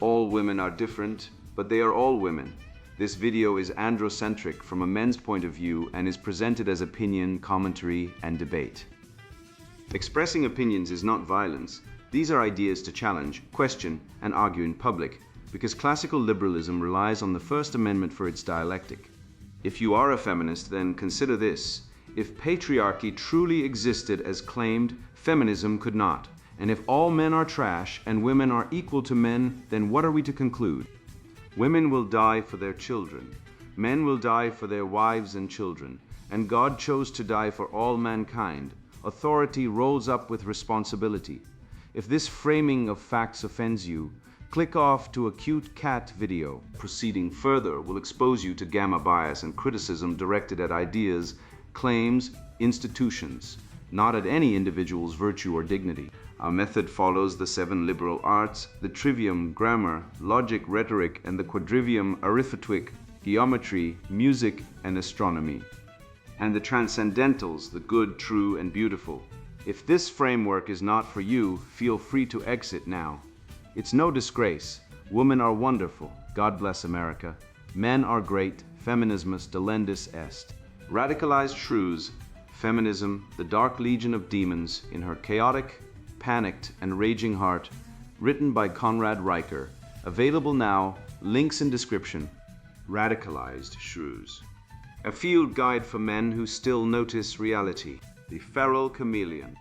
All women are different, but they are all women. This video is androcentric from a men's point of view and is presented as opinion, commentary, and debate. Expressing opinions is not violence. These are ideas to challenge, question, and argue in public, because classical liberalism relies on the First Amendment for its dialectic. If you are a feminist, then consider this. If patriarchy truly existed as claimed, feminism could not. And if all men are trash and women are equal to men, then what are we to conclude? Women will die for their children. Men will die for their wives and children. And God chose to die for all mankind. Authority rolls up with responsibility. If this framing of facts offends you, click off to a cute cat video. Proceeding further will expose you to gamma bias and criticism directed at ideas, claims, institutions, not at any individual's virtue or dignity. Our method follows the 7 liberal arts, the trivium, grammar, logic, rhetoric, and the quadrivium, arithmetic, geometry, music, and astronomy. And the transcendentals, the good, true, and beautiful. If this framework is not for you, feel free to exit now. It's no disgrace. Women are wonderful. God bless America. Men are great. Feminismus delendus est. Radicalized Shrews, Feminism, the Dark Legion of Demons, in her chaotic, panicked, and raging heart, written by Conrad Riker. Available now, links in description. Radicalized Shrews. A field guide for men who still notice reality. The Feral Chameleon.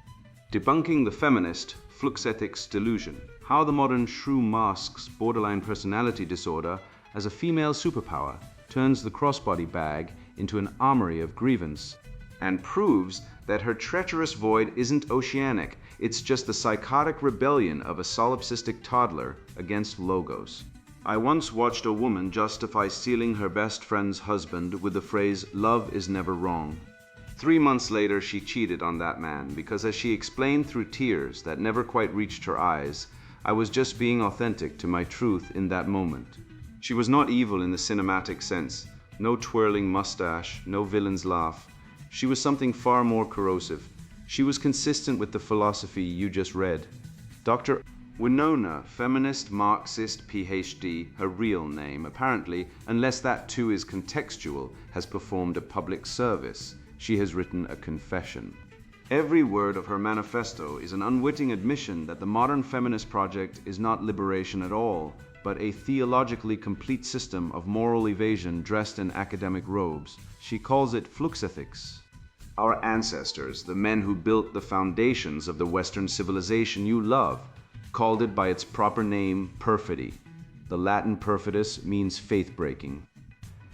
Debunking the feminist, fluxethics delusion. How the modern shrew masks borderline personality disorder as a female superpower, turns the crossbody bag into an armory of grievance, and proves that her treacherous void isn't oceanic, it's just the psychotic rebellion of a solipsistic toddler against logos. I once watched a woman justify stealing her best friend's husband with the phrase, "Love is never wrong." 3 months later, she cheated on that man because, as she explained through tears that never quite reached her eyes, I was just being authentic to my truth in that moment. She was not evil in the cinematic sense. No twirling mustache, no villain's laugh. She was something far more corrosive. She was consistent with the philosophy you just read. Dr. Winona, feminist, Marxist, PhD, her real name, apparently, unless that too is contextual, has performed a public service. She has written a confession. Every word of her manifesto is an unwitting admission that the modern feminist project is not liberation at all, but a theologically complete system of moral evasion dressed in academic robes. She calls it fluxethics. Our ancestors, the men who built the foundations of the Western civilization you love, called it by its proper name, perfidy. The Latin perfidus means faith-breaking.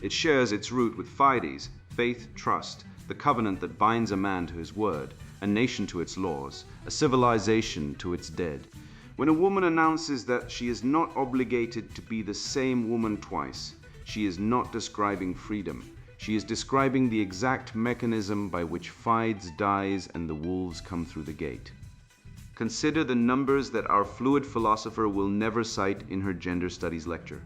It shares its root with fides, faith, trust, the covenant that binds a man to his word, a nation to its laws, a civilization to its dead. When a woman announces that she is not obligated to be the same woman twice, she is not describing freedom. She is describing the exact mechanism by which fides dies and the wolves come through the gate. Consider the numbers that our fluid philosopher will never cite in her gender studies lecture.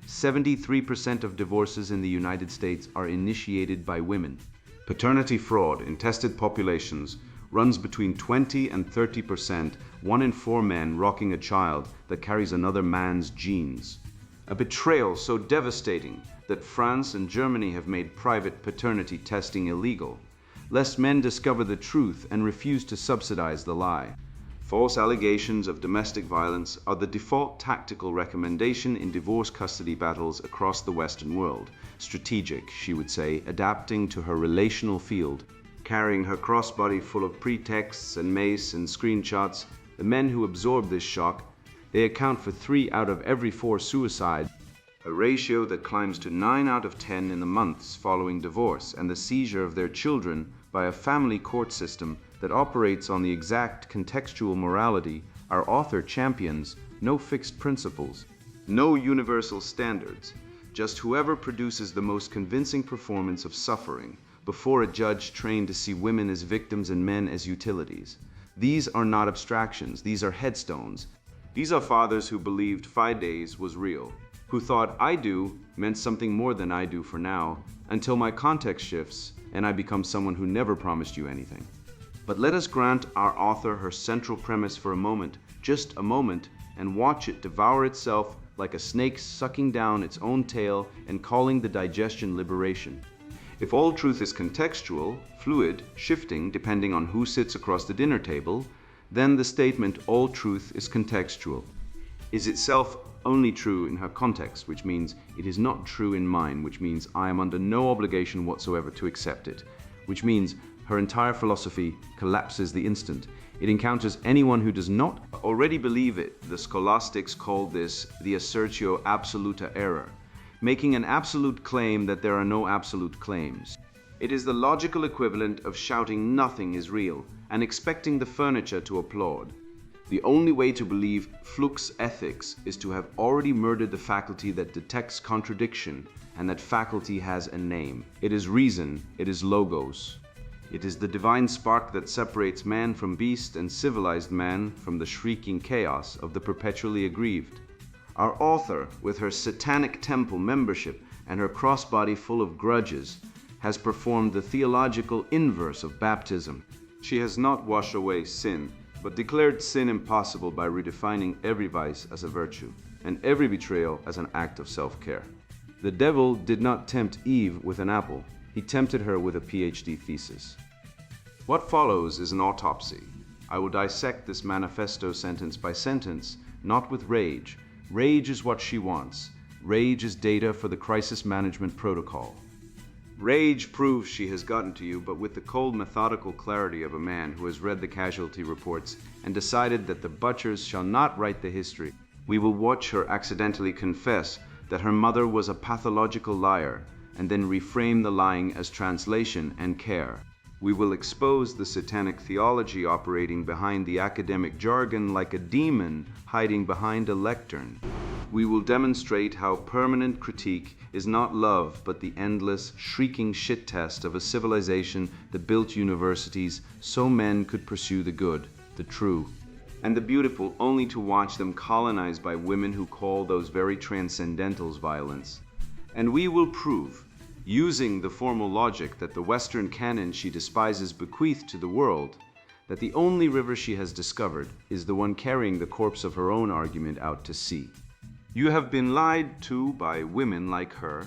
73% of divorces in the United States are initiated by women. Paternity fraud in tested populations runs between 20 and 30%, 1 in 4 men rocking a child that carries another man's genes. A betrayal so devastating that France and Germany have made private paternity testing illegal, lest men discover the truth and refuse to subsidize the lie. False allegations of domestic violence are the default tactical recommendation in divorce custody battles across the Western world. Strategic, she would say, adapting to her relational field. Carrying her crossbody full of pretexts and mace and screenshots, the men who absorb this shock, they account for 3 out of every 4 suicides, a ratio that climbs to 9 out of 10 in the months following divorce and the seizure of their children by a family court system that operates on the exact contextual morality our author champions. No fixed principles, no universal standards, just whoever produces the most convincing performance of suffering before a judge trained to see women as victims and men as utilities. These are not abstractions, these are headstones. These are fathers who believed fides was real, who thought I do meant something more than I do for now, until my context shifts and I become someone who never promised you anything. But let us grant our author her central premise for a moment, just a moment, and watch it devour itself like a snake sucking down its own tail and calling the digestion liberation. If all truth is contextual, fluid, shifting depending on who sits across the dinner table, then the statement all truth is contextual is itself only true in her context, which means it is not true in mine, which means I am under no obligation whatsoever to accept it, which means her entire philosophy collapses the instant it encounters anyone who does not already believe it. The scholastics called this the assertio absoluta error, making an absolute claim that there are no absolute claims. It is the logical equivalent of shouting nothing is real and expecting the furniture to applaud. The only way to believe flux ethics is to have already murdered the faculty that detects contradiction, and that faculty has a name. It is reason, it is logos. It is the divine spark that separates man from beast and civilized man from the shrieking chaos of the perpetually aggrieved. Our author, with her satanic temple membership and her crossbody full of grudges, has performed the theological inverse of baptism. She has not washed away sin, but declared sin impossible by redefining every vice as a virtue, and every betrayal as an act of self-care. The devil did not tempt Eve with an apple. He tempted her with a PhD thesis. What follows is an autopsy. I will dissect this manifesto sentence by sentence, not with rage. Rage is what she wants. Rage is data for the crisis management protocol. Rage proves she has gotten to you, but with the cold, methodical clarity of a man who has read the casualty reports and decided that the butchers shall not write the history. We will watch her accidentally confess that her mother was a pathological liar, and then reframe the lying as translation and care. We will expose the satanic theology operating behind the academic jargon like a demon hiding behind a lectern. We will demonstrate how permanent critique is not love, but the endless, shrieking shit test of a civilization that built universities so men could pursue the good, the true, and the beautiful, only to watch them colonized by women who call those very transcendentals violence. And we will prove, using the formal logic that the Western canon she despises bequeathed to the world, that the only river she has discovered is the one carrying the corpse of her own argument out to sea. You have been lied to by women like her,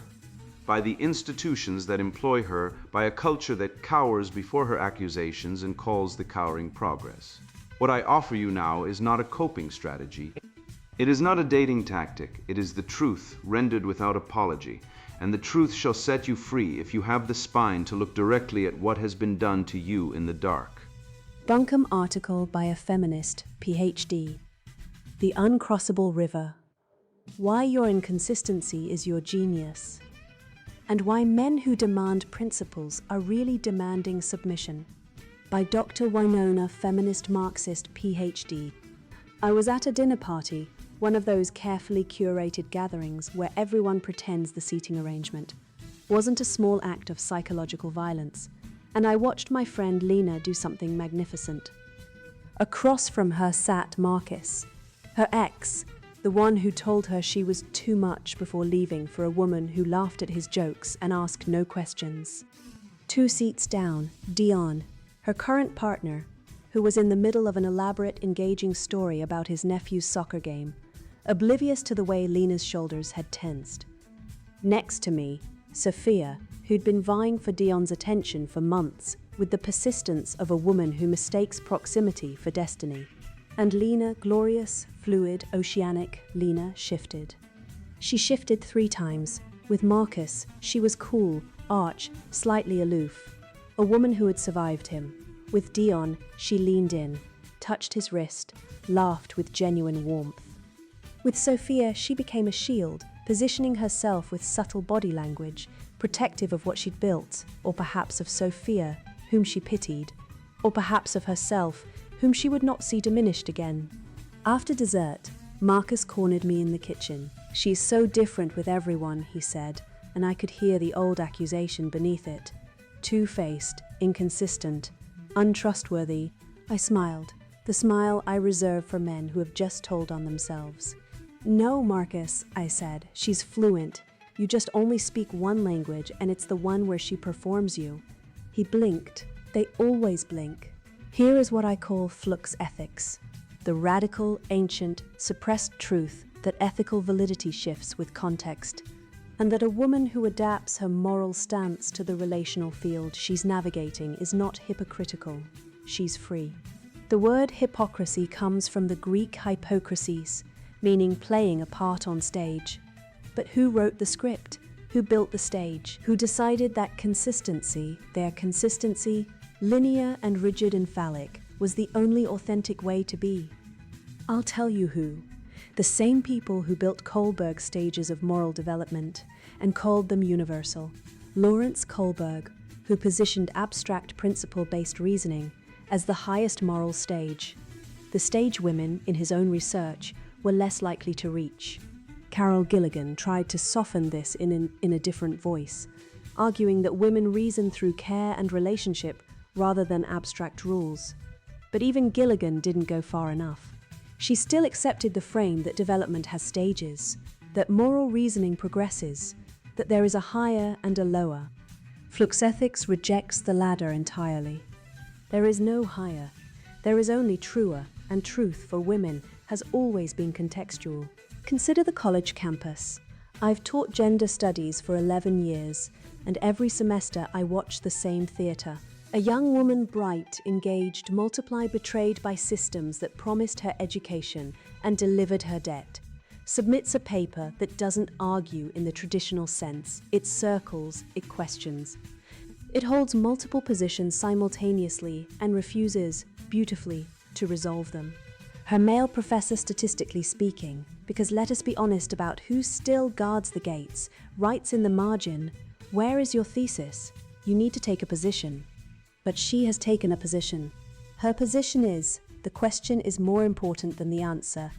by the institutions that employ her, by a culture that cowers before her accusations and calls the cowering progress. What I offer you now is not a coping strategy. It is not a dating tactic. It is the truth rendered without apology. And the truth shall set you free if you have the spine to look directly at what has been done to you in the dark. Bunkum article by a feminist, PhD. The Uncrossable River. Why your inconsistency is your genius. And why men who demand principles are really demanding submission. By Dr. Winona, feminist Marxist, PhD. I was at a dinner party, one of those carefully curated gatherings where everyone pretends the seating arrangement wasn't a small act of psychological violence, and I watched my friend Lena do something magnificent. Across from her sat Marcus, her ex, the one who told her she was too much before leaving for a woman who laughed at his jokes and asked no questions. 2 seats down, Dion, her current partner, who was in the middle of an elaborate, engaging story about his nephew's soccer game, oblivious to the way Lena's shoulders had tensed. Next to me, Sophia, who'd been vying for Dion's attention for months with the persistence of a woman who mistakes proximity for destiny. And Lena, glorious, fluid, oceanic, Lena shifted. She shifted 3 times. With Marcus, she was cool, arch, slightly aloof, a woman who had survived him. With Dion, she leaned in, touched his wrist, laughed with genuine warmth. With Sophia, she became a shield, positioning herself with subtle body language, protective of what she'd built, or perhaps of Sophia, whom she pitied, or perhaps of herself, whom she would not see diminished again. After dessert, Marcus cornered me in the kitchen. "She's so different with everyone," he said, and I could hear the old accusation beneath it. Two-faced, inconsistent, untrustworthy. I smiled, the smile I reserve for men who have just told on themselves. "No, Marcus," I said, "she's fluent. You just only speak one language, and it's the one where she performs you." He blinked. They always blink. Here is what I call flux ethics. the radical, ancient, suppressed truth that ethical validity shifts with context, and that a woman who adapts her moral stance to the relational field she's navigating is not hypocritical, she's free. The word hypocrisy comes from the Greek hypokrisis, meaning playing a part on stage. But who wrote the script? Who built the stage? Who decided that consistency, their consistency, linear and rigid and phallic, was the only authentic way to be? I'll tell you who. The same people who built Kohlberg's stages of moral development and called them universal. Lawrence Kohlberg, who positioned abstract principle-based reasoning as the highest moral stage. The stage women, in his own research, were less likely to reach. Carol Gilligan tried to soften this in a different voice, arguing that women reason through care and relationship rather than abstract rules. But even Gilligan didn't go far enough. She still accepted the frame that development has stages, that moral reasoning progresses, that there is a higher and a lower. Fluxethics rejects the ladder entirely. There is no higher. There is only truer, and truth for women has always been contextual. Consider the college campus. I've taught gender studies for 11 years, and every semester I watch the same theatre. A young woman, bright, engaged, multiply betrayed by systems that promised her education and delivered her debt, submits a paper that doesn't argue in the traditional sense. It circles, it questions. It holds multiple positions simultaneously and refuses, beautifully, to resolve them. Her male professor, statistically speaking, because let us be honest about who still guards the gates, writes in the margin, "Where is your thesis? You need to take a position." But she has taken a position. Her position is, the question is more important than the answer,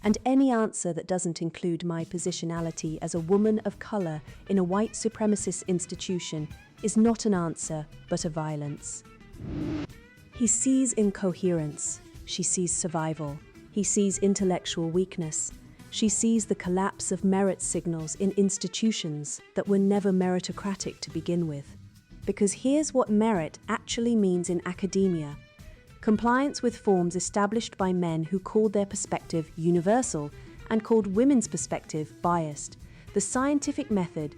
and any answer that doesn't include my positionality as a woman of color in a white supremacist institution is not an answer, but a violence. He sees incoherence. She sees survival. He sees intellectual weakness. She sees the collapse of merit signals in institutions that were never meritocratic to begin with. Because here's what merit actually means in academia. Compliance with forms established by men who called their perspective universal and called women's perspective biased. The scientific method,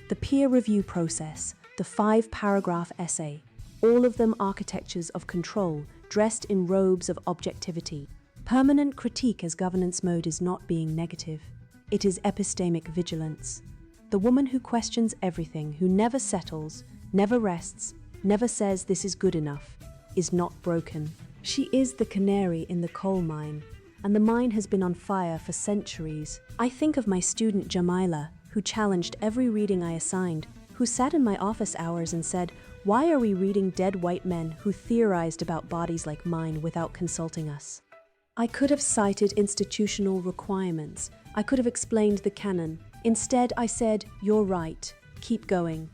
the peer review process, the 5-paragraph essay, all of them architectures of control dressed in robes of objectivity. Permanent critique as governance mode is not being negative. It is epistemic vigilance. The woman who questions everything, who never settles, never rests, never says this is good enough, is not broken. She is the canary in the coal mine, and the mine has been on fire for centuries. I think of my student Jamila, who challenged every reading I assigned, who sat in my office hours and said, "Why are we reading dead white men who theorized about bodies like mine without consulting us?" I could have cited institutional requirements. I could have explained the canon. Instead, I said, "You're right. Keep going."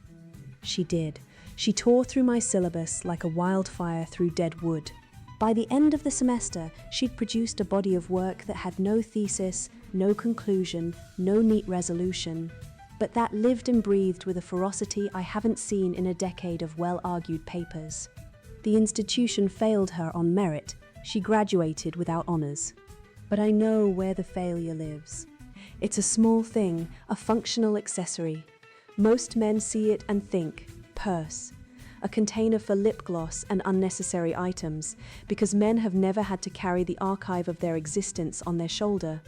She did. She tore through my syllabus like a wildfire through dead wood. By the end of the semester, she'd produced a body of work that had no thesis, no conclusion, no neat resolution, but that lived and breathed with a ferocity I haven't seen in a decade of well-argued papers. The institution failed her on merit. She graduated without honors. But I know where the failure lives. It's a small thing, a functional accessory. Most men see it and think, purse, a container for lip gloss and unnecessary items, because men have never had to carry the archive of their existence on their shoulder.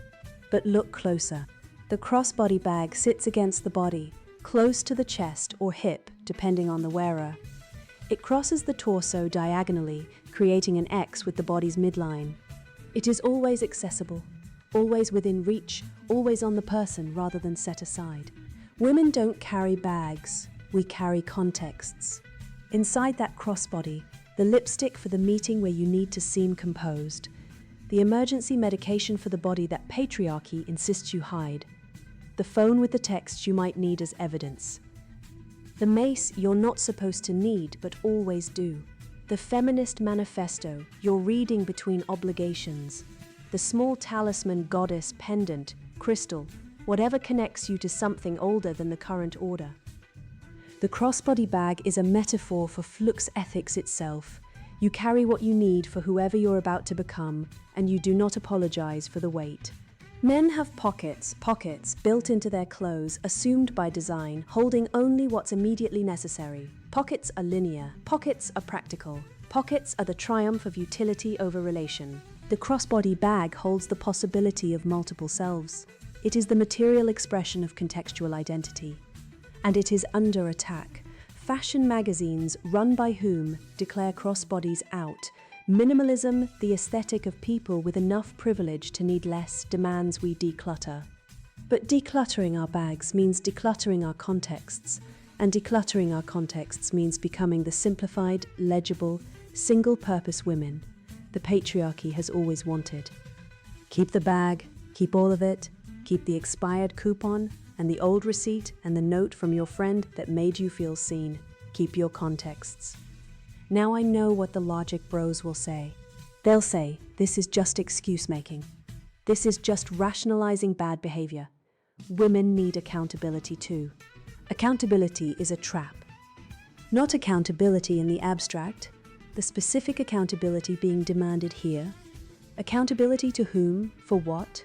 But look closer. The crossbody bag sits against the body, close to the chest or hip, depending on the wearer. It crosses the torso diagonally, creating an X with the body's midline. It is always accessible, always within reach, always on the person rather than set aside. Women don't carry bags, we carry contexts. Inside that crossbody, the lipstick for the meeting where you need to seem composed, the emergency medication for the body that patriarchy insists you hide, the phone with the text you might need as evidence, the mace you're not supposed to need but always do, the feminist manifesto you're reading between obligations, the small talisman, goddess, pendant, crystal, whatever connects you to something older than the current order. The crossbody bag is a metaphor for flux ethics itself. You carry what you need for whoever you're about to become, and you do not apologize for the weight. Men have pockets built into their clothes, assumed by design, holding only what's immediately necessary. Pockets are linear, pockets are practical. Pockets are the triumph of utility over relation. The crossbody bag holds the possibility of multiple selves. It is the material expression of contextual identity. And it is under attack. Fashion magazines, run by whom, declare crossbodies out. Minimalism, the aesthetic of people with enough privilege to need less, demands we declutter. But decluttering our bags means decluttering our contexts, and decluttering our contexts means becoming the simplified, legible, single-purpose women the patriarchy has always wanted. Keep the bag, keep all of it, keep the expired coupon, and the old receipt and the note from your friend that made you feel seen. Keep your contexts. Now I know what the logic bros will say. They'll say, this is just excuse making. This is just rationalizing bad behavior. Women need accountability too. Accountability is a trap. Not accountability in the abstract, the specific accountability being demanded here. Accountability to whom, for what?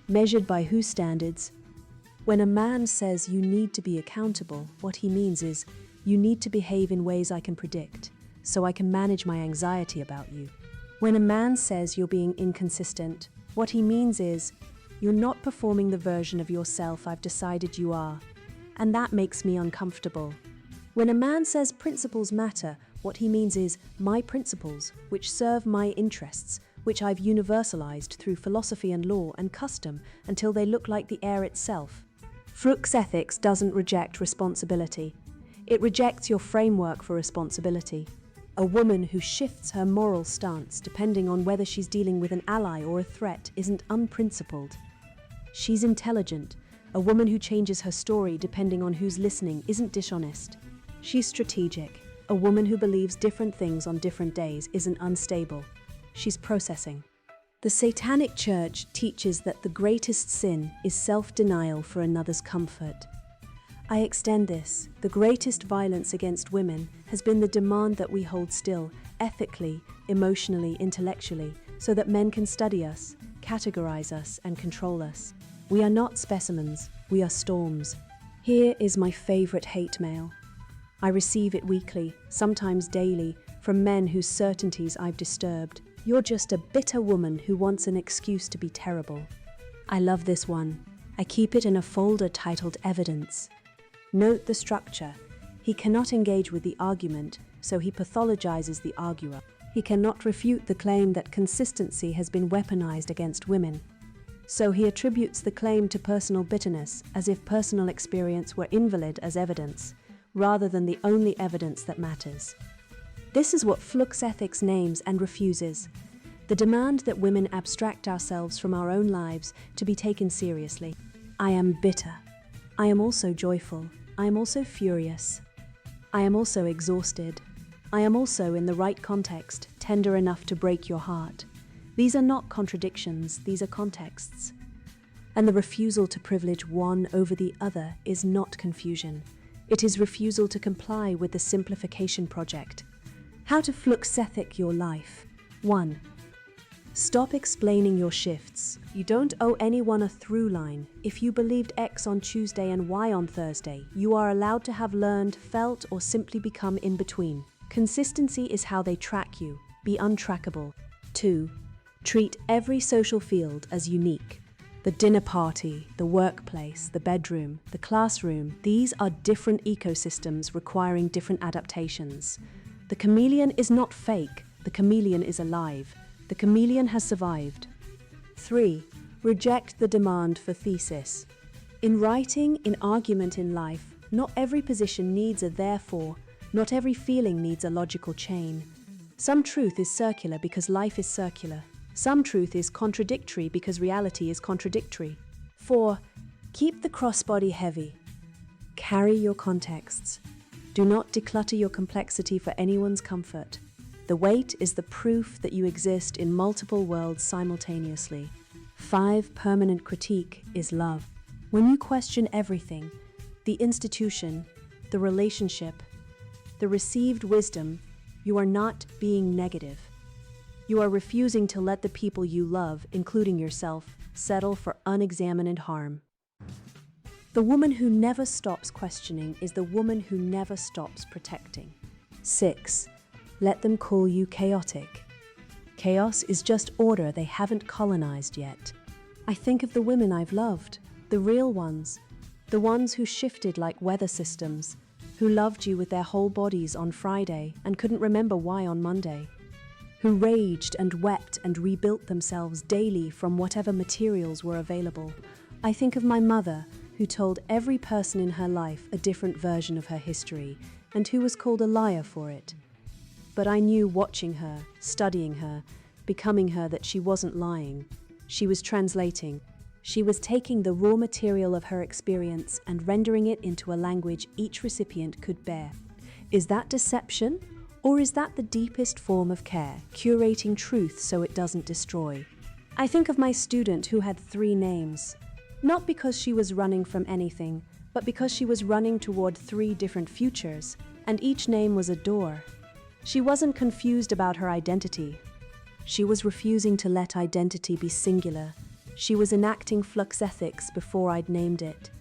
Measured by whose standards? When a man says you need to be accountable, what he means is, you need to behave in ways I can predict, so I can manage my anxiety about you. When a man says you're being inconsistent, what he means is, you're not performing the version of yourself I've decided you are, and that makes me uncomfortable. When a man says principles matter, what he means is, my principles, which serve my interests, which I've universalized through philosophy and law and custom until they look like the air itself. Flux ethics doesn't reject responsibility. It rejects your framework for responsibility. A woman who shifts her moral stance depending on whether she's dealing with an ally or a threat isn't unprincipled. She's intelligent. A woman who changes her story depending on who's listening isn't dishonest. She's strategic. A woman who believes different things on different days isn't unstable. She's processing. The Satanic Church teaches that the greatest sin is self-denial for another's comfort. I extend this. The greatest violence against women has been the demand that we hold still, ethically, emotionally, intellectually, so that men can study us, categorize us, and control us. We are not specimens, we are storms. Here is my favorite hate mail. I receive it weekly, sometimes daily, from men whose certainties I've disturbed. You're just a bitter woman who wants an excuse to be terrible. I love this one. I keep it in a folder titled Evidence. Note the structure. He cannot engage with the argument, so he pathologizes the arguer. He cannot refute the claim that consistency has been weaponized against women. So he attributes the claim to personal bitterness, as if personal experience were invalid as evidence, rather than the only evidence that matters. This is what Flux Ethics names and refuses: the demand that women abstract ourselves from our own lives to be taken seriously. I am bitter. I am also joyful. I am also furious. I am also exhausted. I am also, in the right context, tender enough to break your heart. These are not contradictions, these are contexts. And the refusal to privilege one over the other is not confusion. It is refusal to comply with the simplification project. How to flux ethic your life. 1. Stop explaining your shifts. You don't owe anyone a through line. If you believed X on Tuesday and Y on Thursday, you are allowed to have learned, felt, or simply become in between. Consistency is how they track you. Be untrackable. 2. Treat every social field as unique. The dinner party, the workplace, the bedroom, the classroom, these are different ecosystems requiring different adaptations. The chameleon is not fake. The chameleon is alive. The chameleon has survived. 3. Reject the demand for thesis. In writing, in argument in life, not every position needs a therefore, not every feeling needs a logical chain. Some truth is circular because life is circular. Some truth is contradictory because reality is contradictory. 4. Keep the crossbody heavy. Carry your contexts. Do not declutter your complexity for anyone's comfort. The weight is the proof that you exist in multiple worlds simultaneously. 5. Permanent critique is love. When you question everything, the institution, the relationship, the received wisdom, You are not being negative. You are refusing to let the people you love, including yourself, settle for unexamined harm. The woman who never stops questioning is the woman who never stops protecting. 6. Let them call you chaotic. Chaos is just order they haven't colonized yet. I think of the women I've loved, the real ones, the ones who shifted like weather systems, who loved you with their whole bodies on Friday and couldn't remember why on Monday, who raged and wept and rebuilt themselves daily from whatever materials were available. I think of my mother, who told every person in her life a different version of her history, and who was called a liar for it. But I knew watching her, studying her, becoming her that she wasn't lying. She was translating. She was taking the raw material of her experience and rendering it into a language each recipient could bear. Is that deception? Or is that the deepest form of care, curating truth so it doesn't destroy? I think of my student who had 3 names. Not because she was running from anything, but because she was running toward 3 different futures, and each name was a door. She wasn't confused about her identity. She was refusing to let identity be singular. She was enacting flux ethics before I'd named it.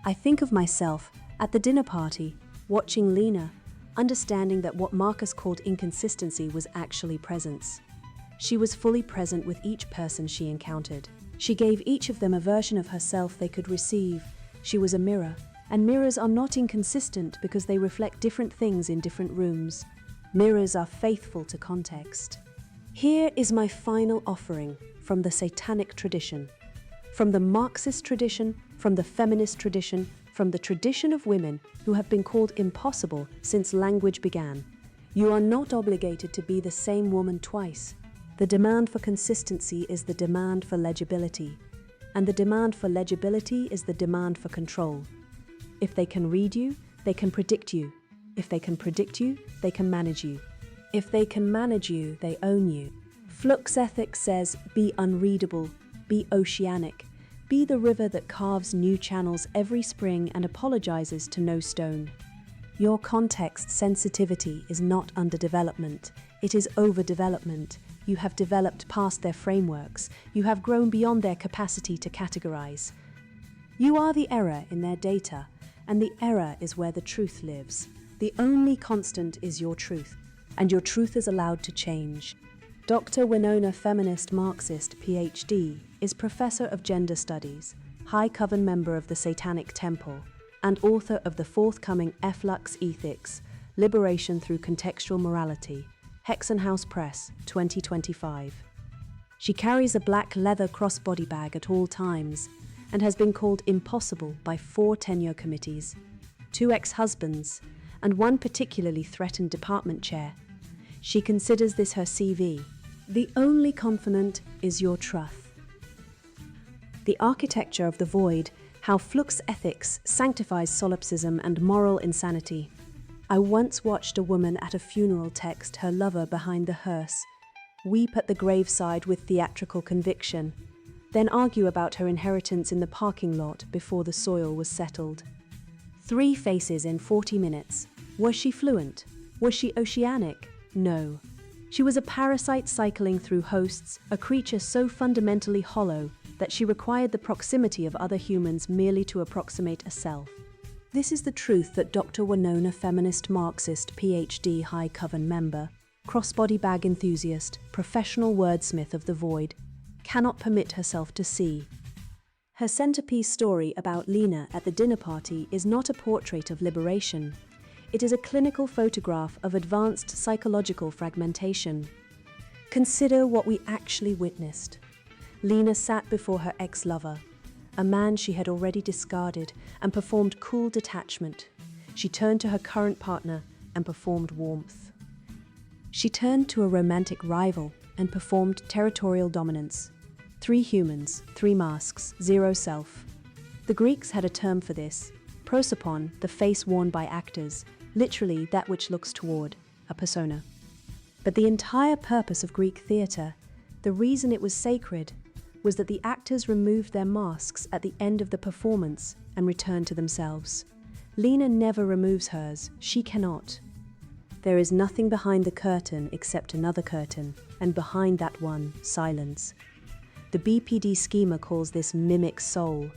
I think of myself at the dinner party, watching Lena, understanding that what Marcus called inconsistency was actually presence. She was fully present with each person she encountered. She gave each of them a version of herself they could receive. She was a mirror, and mirrors are not inconsistent because they reflect different things in different rooms. Mirrors are faithful to context. Here is my final offering from the satanic tradition, from the Marxist tradition, from the feminist tradition, from the tradition of women who have been called impossible since language began. You are not obligated to be the same woman twice. The demand for consistency is the demand for legibility, and the demand for legibility is the demand for control. If they can read you, they can predict you. If they can predict you, they can manage you. If they can manage you, they own you. Flux ethics says, be unreadable, be oceanic, be the river that carves new channels every spring and apologizes to no stone. Your context sensitivity is not underdevelopment, it is overdevelopment. You have developed past their frameworks, you have grown beyond their capacity to categorize. You are the error in their data, and the error is where the truth lives. The only constant is your truth, and your truth is allowed to change. Dr. Winona, feminist Marxist, PhD, is Professor of Gender Studies, High Coven member of the Satanic Temple, and author of the forthcoming Flux Ethics, Liberation Through Contextual Morality, Hexenhaus Press, 2025. She carries a black leather crossbody bag at all times, and has been called impossible by 4 tenure committees, 2 ex-husbands, and 1 particularly threatened department chair. She considers this her CV. The only confidant is your truth. The Architecture of the Void, How Flux Ethics Sanctifies Solipsism and Moral Insanity. I once watched a woman at a funeral text her lover behind the hearse, weep at the graveside with theatrical conviction, then argue about her inheritance in the parking lot before the soil was settled. 3 faces in 40 minutes. Was she fluent? Was she oceanic? No. She was a parasite cycling through hosts, a creature so fundamentally hollow that she required the proximity of other humans merely to approximate a self. This is the truth that Dr. Winona, feminist Marxist, PhD, High Coven member, crossbody bag enthusiast, professional wordsmith of the void, cannot permit herself to see. Her centerpiece story about Lena at the dinner party is not a portrait of liberation. It is a clinical photograph of advanced psychological fragmentation. Consider what we actually witnessed. Lena sat before her ex-lover, a man she had already discarded, and performed cool detachment. She turned to her current partner and performed warmth. She turned to a romantic rival and performed territorial dominance. 3 humans, 3 masks, 0 self. The Greeks had a term for this, prosopon, the face worn by actors, literally that which looks toward, a persona. But the entire purpose of Greek theatre, the reason it was sacred, was that the actors removed their masks at the end of the performance and returned to themselves. Lena never removes hers, she cannot. There is nothing behind the curtain except another curtain, and behind that one, silence. The BPD schema calls this mimic soul,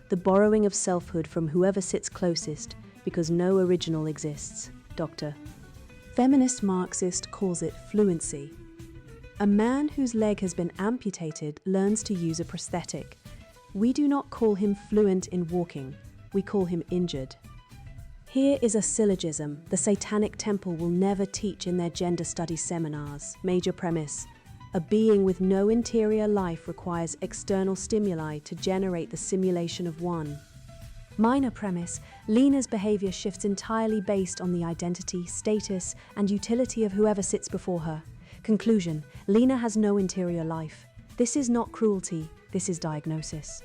the borrowing of selfhood from whoever sits closest, because no original exists. Dr. Feminist Marxist calls it fluency. A man whose leg has been amputated learns to use a prosthetic. We do not call him fluent in walking, we call him injured. Here is a syllogism the Satanic Temple will never teach in their gender studies seminars. Major premise: a being with no interior life requires external stimuli to generate the simulation of one. Minor premise: Lena's behavior shifts entirely based on the identity, status, and utility of whoever sits before her. Conclusion: Lena has no interior life. This is not cruelty, this is diagnosis.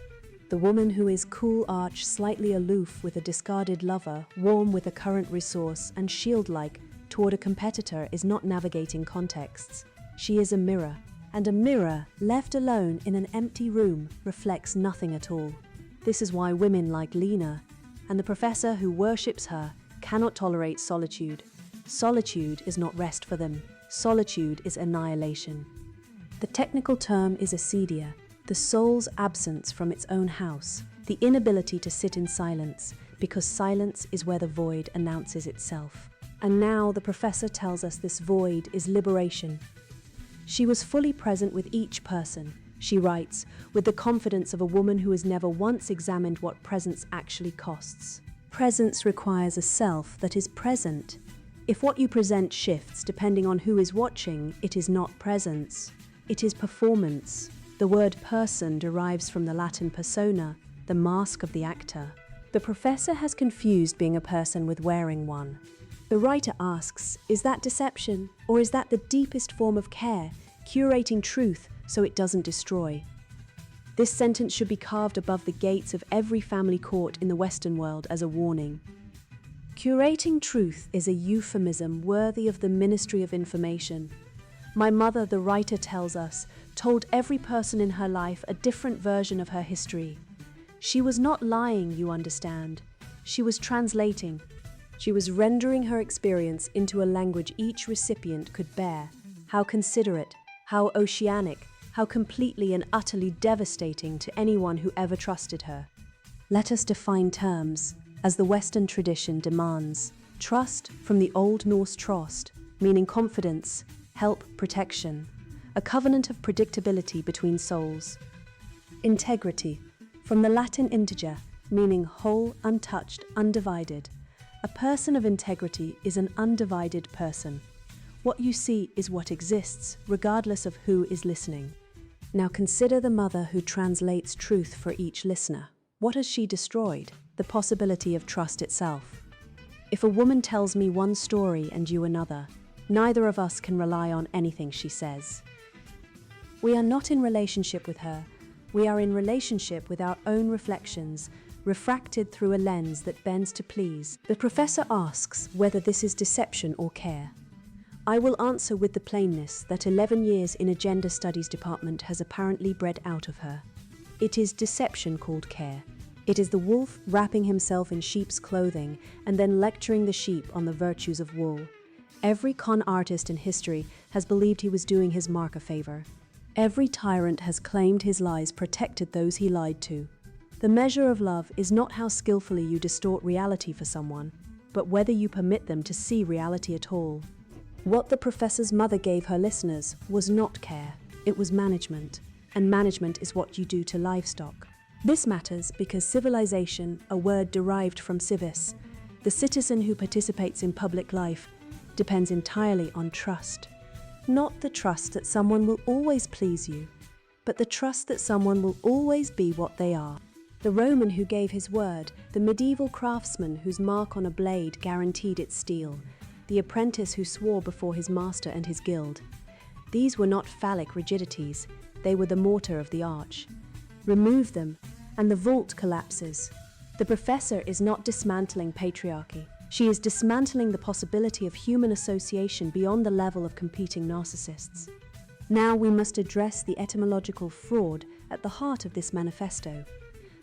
The woman who is cool arch, slightly aloof with a discarded lover, warm with a current resource, and shield-like toward a competitor is not navigating contexts. She is a mirror, and a mirror, left alone in an empty room, reflects nothing at all. This is why women like Lena, and the professor who worships her, cannot tolerate solitude. Solitude is not rest for them. Solitude is annihilation. The technical term is acedia, the soul's absence from its own house, the inability to sit in silence, because silence is where the void announces itself. And now the professor tells us this void is liberation. She was fully present with each person, she writes, with the confidence of a woman who has never once examined what presence actually costs. Presence requires a self that is present. If what you present shifts depending on who is watching, it is not presence, it is performance. The word person derives from the Latin persona, the mask of the actor. The professor has confused being a person with wearing one. The writer asks, is that deception, or is that the deepest form of care, curating truth so it doesn't destroy? This sentence should be carved above the gates of every family court in the Western world as a warning. Curating truth is a euphemism worthy of the Ministry of Information. My mother, the writer tells us, told every person in her life a different version of her history. She was not lying, you understand. She was translating. She was rendering her experience into a language each recipient could bear. How considerate, how oceanic, how completely and utterly devastating to anyone who ever trusted her. Let us define terms, as the Western tradition demands. Trust, from the Old Norse trost, meaning confidence, help, protection, a covenant of predictability between souls. Integrity, from the Latin integer, meaning whole, untouched, undivided. A person of integrity is an undivided person. What you see is what exists, regardless of who is listening. Now consider the mother who translates truth for each listener. What has she destroyed? The possibility of trust itself. If a woman tells me one story and you another, neither of us can rely on anything she says. We are not in relationship with her. We are in relationship with our own reflections, refracted through a lens that bends to please. The professor asks whether this is deception or care. I will answer with the plainness that 11 years in a gender studies department has apparently bred out of her. It is deception called care. It is the wolf wrapping himself in sheep's clothing and then lecturing the sheep on the virtues of wool. Every con artist in history has believed he was doing his mark a favor. Every tyrant has claimed his lies protected those he lied to. The measure of love is not how skillfully you distort reality for someone, but whether you permit them to see reality at all. What the professor's mother gave her listeners was not care, it was management, and management is what you do to livestock. This matters because civilization, a word derived from civis, the citizen who participates in public life, depends entirely on trust. Not the trust that someone will always please you, but the trust that someone will always be what they are. The Roman who gave his word, the medieval craftsman whose mark on a blade guaranteed its steel, the apprentice who swore before his master and his guild. These were not phallic rigidities, they were the mortar of the arch. Remove them, and the vault collapses. The professor is not dismantling patriarchy. She is dismantling the possibility of human association beyond the level of competing narcissists. Now we must address the etymological fraud at the heart of this manifesto.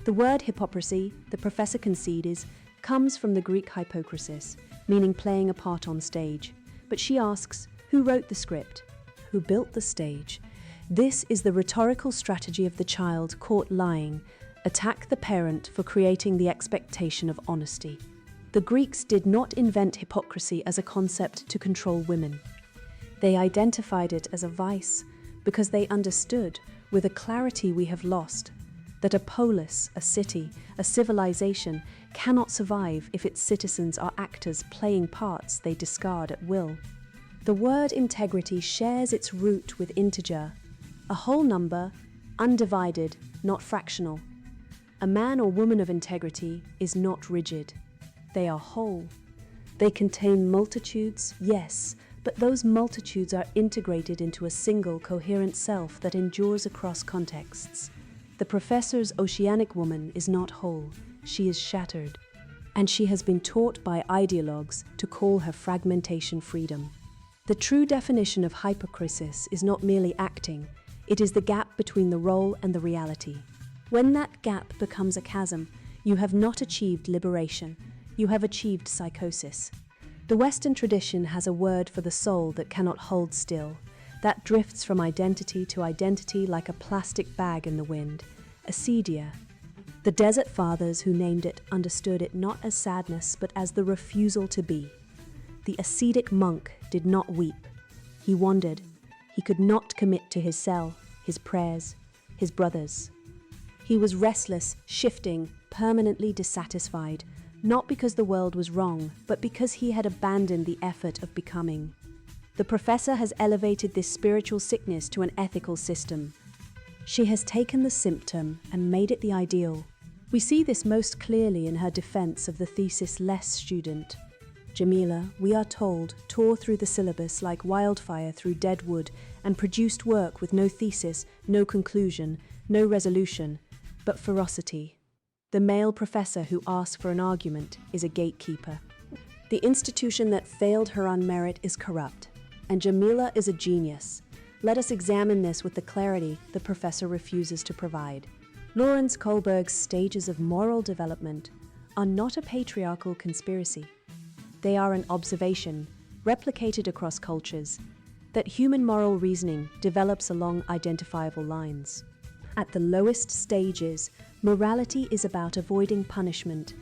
The word hypocrisy, the professor concedes, comes from the Greek hypocrisis, meaning playing a part on stage. But she asks, who wrote the script? Who built the stage? This is the rhetorical strategy of the child caught lying. Attack the parent for creating the expectation of honesty. The Greeks did not invent hypocrisy as a concept to control women. They identified it as a vice because they understood, with a clarity we have lost, that a polis, a city, a civilization cannot survive if its citizens are actors playing parts they discard at will. The word integrity shares its root with integer, a whole number, undivided, not fractional. A man or woman of integrity is not rigid. They are whole. They contain multitudes, yes, but those multitudes are integrated into a single coherent self that endures across contexts. The professor's oceanic woman is not whole, she is shattered, and she has been taught by ideologues to call her fragmentation freedom. The true definition of hypocrisy is not merely acting, it is the gap between the role and the reality. When that gap becomes a chasm, you have not achieved liberation, you have achieved psychosis. The Western tradition has a word for the soul that cannot hold still, that drifts from identity to identity like a plastic bag in the wind, acedia. The desert fathers who named it understood it not as sadness but as the refusal to be. The ascetic monk did not weep. He wandered. He could not commit to his cell, his prayers, his brothers. He was restless, shifting, permanently dissatisfied, not because the world was wrong, but because he had abandoned the effort of becoming. The professor has elevated this spiritual sickness to an ethical system. She has taken the symptom and made it the ideal. We see this most clearly in her defense of the thesis-less student. Jamila, we are told, tore through the syllabus like wildfire through dead wood and produced work with no thesis, no conclusion, no resolution, but ferocity. The male professor who asks for an argument is a gatekeeper. The institution that failed her on merit is corrupt, and Jamila is a genius. Let us examine this with the clarity the professor refuses to provide. Lawrence Kohlberg's stages of moral development are not a patriarchal conspiracy. They are an observation, replicated across cultures, that human moral reasoning develops along identifiable lines. At the lowest stages, morality is about avoiding punishment.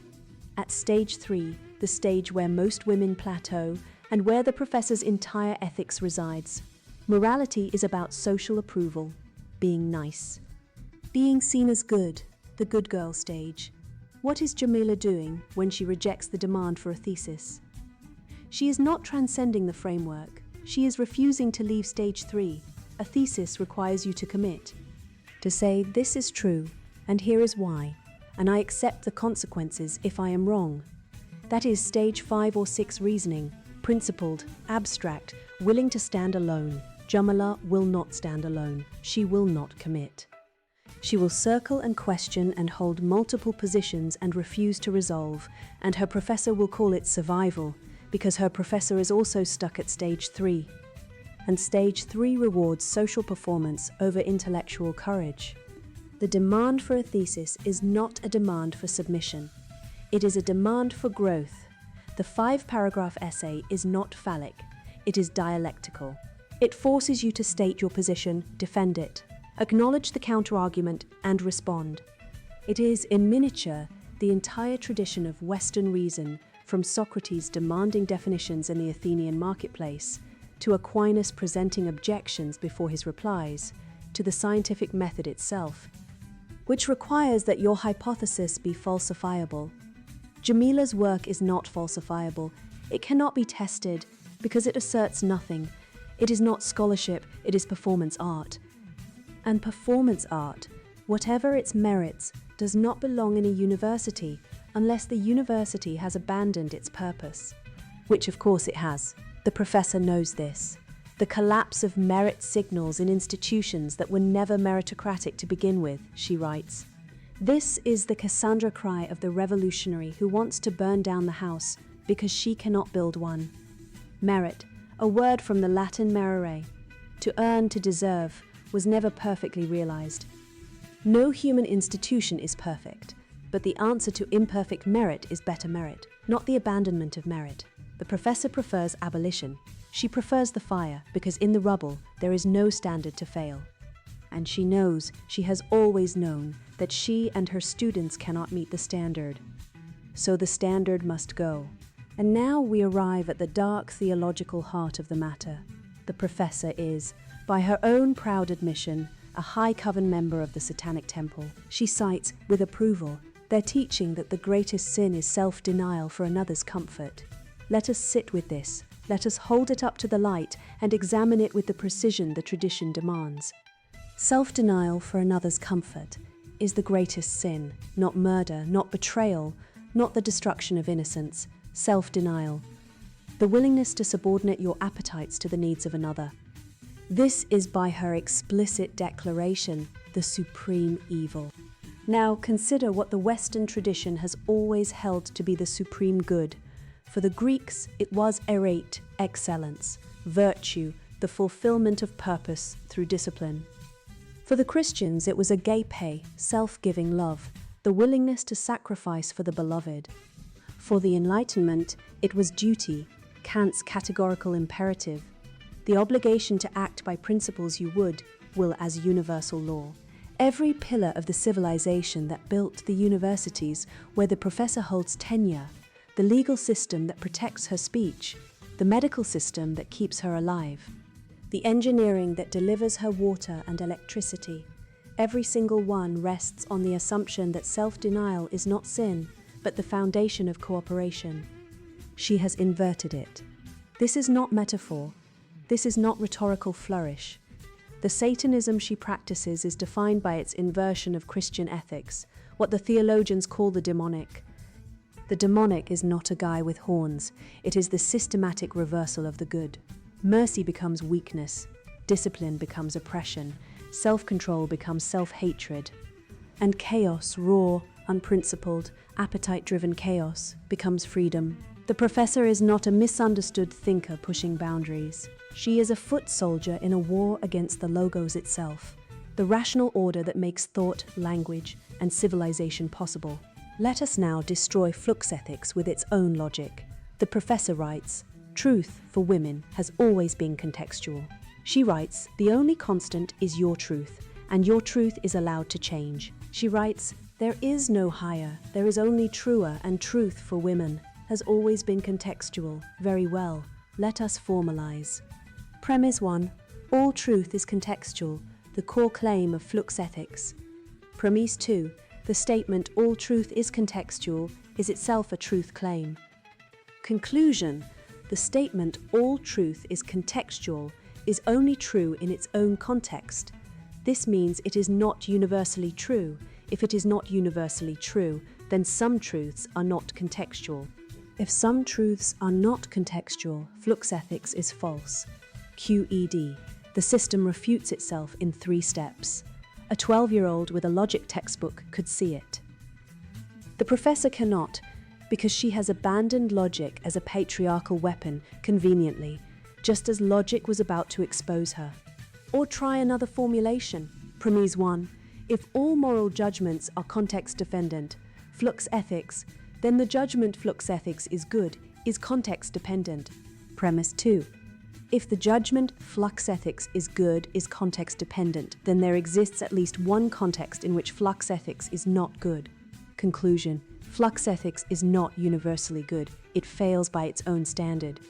At stage 3, the stage where most women plateau and where the professor's entire ethics resides, morality is about social approval, being nice. Being seen as good, the good girl stage. What is Jamila doing when she rejects the demand for a thesis? She is not transcending the framework. She is refusing to leave stage 3. A thesis requires you to commit. To say, this is true, and here is why, and I accept the consequences if I am wrong. That is stage 5 or 6 reasoning, principled, abstract, willing to stand alone. Jamila will not stand alone. She will not commit. She will circle and question and hold multiple positions and refuse to resolve, and her professor will call it survival, because her professor is also stuck at stage 3. And stage 3 rewards social performance over intellectual courage. The demand for a thesis is not a demand for submission. It is a demand for growth. The 5-paragraph essay is not phallic. It is dialectical. It forces you to state your position, defend it, acknowledge the counterargument, and respond. It is, in miniature, the entire tradition of Western reason, from Socrates demanding definitions in the Athenian marketplace, to Aquinas presenting objections before his replies, to the scientific method itself, which requires that your hypothesis be falsifiable. Jamila's work is not falsifiable. It cannot be tested because it asserts nothing. It is not scholarship, it is performance art. And performance art, whatever its merits, does not belong in a university unless the university has abandoned its purpose, which of course it has. The professor knows this. The collapse of merit signals in institutions that were never meritocratic to begin with, she writes. This is the Cassandra cry of the revolutionary who wants to burn down the house because she cannot build one. Merit, a word from the Latin merere, to earn, to deserve, was never perfectly realized. No human institution is perfect, but the answer to imperfect merit is better merit, not the abandonment of merit. The professor prefers abolition. She prefers the fire because in the rubble there is no standard to fail. And she knows, she has always known, that she and her students cannot meet the standard. So the standard must go. And now we arrive at the dark theological heart of the matter. The professor is, by her own proud admission, a high coven member of the Satanic Temple. She cites, with approval, their teaching that the greatest sin is self-denial for another's comfort. Let us sit with this. Let us hold it up to the light and examine it with the precision the tradition demands. Self-denial for another's comfort is the greatest sin, not murder, not betrayal, not the destruction of innocence. Self-denial, the willingness to subordinate your appetites to the needs of another. This is, by her explicit declaration, the supreme evil. Now consider what the Western tradition has always held to be the supreme good. For the Greeks, it was errate excellence, virtue, the fulfillment of purpose through discipline. For the Christians, it was agape, self-giving love, the willingness to sacrifice for the beloved. For the Enlightenment, it was duty, Kant's categorical imperative, the obligation to act by principles you will as universal law. Every pillar of the civilization that built the universities where the professor holds tenure, the legal system that protects her speech, the medical system that keeps her alive, the engineering that delivers her water and electricity, every single one rests on the assumption that self-denial is not sin, but the foundation of cooperation. She has inverted it. This is not metaphor. This is not rhetorical flourish. The Satanism she practices is defined by its inversion of Christian ethics, what the theologians call the demonic. The demonic is not a guy with horns. It is the systematic reversal of the good. Mercy becomes weakness. Discipline becomes oppression. Self-control becomes self-hatred. And chaos, raw, unprincipled, appetite-driven chaos, becomes freedom. The professor is not a misunderstood thinker pushing boundaries. She is a foot soldier in a war against the logos itself, the rational order that makes thought, language, and civilization possible. Let us now destroy flux ethics with its own logic. The professor writes, truth for women has always been contextual. She writes, the only constant is your truth, and your truth is allowed to change. She writes, there is no higher, there is only truer, and truth for women has always been contextual. Very well, let us formalize. Premise 1. All truth is contextual, the core claim of flux ethics. Premise 2. The statement, all truth is contextual, is itself a truth claim. Conclusion. The statement, all truth is contextual, is only true in its own context. This means it is not universally true. If it is not universally true, then some truths are not contextual. If some truths are not contextual, flux ethics is false. QED. The system refutes itself in 3 steps. A 12-year-old with a logic textbook could see it. The professor cannot, because she has abandoned logic as a patriarchal weapon conveniently, just as logic was about to expose her. Or try another formulation. Premise 1. If all moral judgments are context-dependent, flux ethics, then the judgment flux ethics is good, is context-dependent. Premise 2. If the judgment flux ethics is good, is context-dependent, then there exists at least one context in which flux ethics is not good. Conclusion. Flux ethics is not universally good. It fails by its own standard.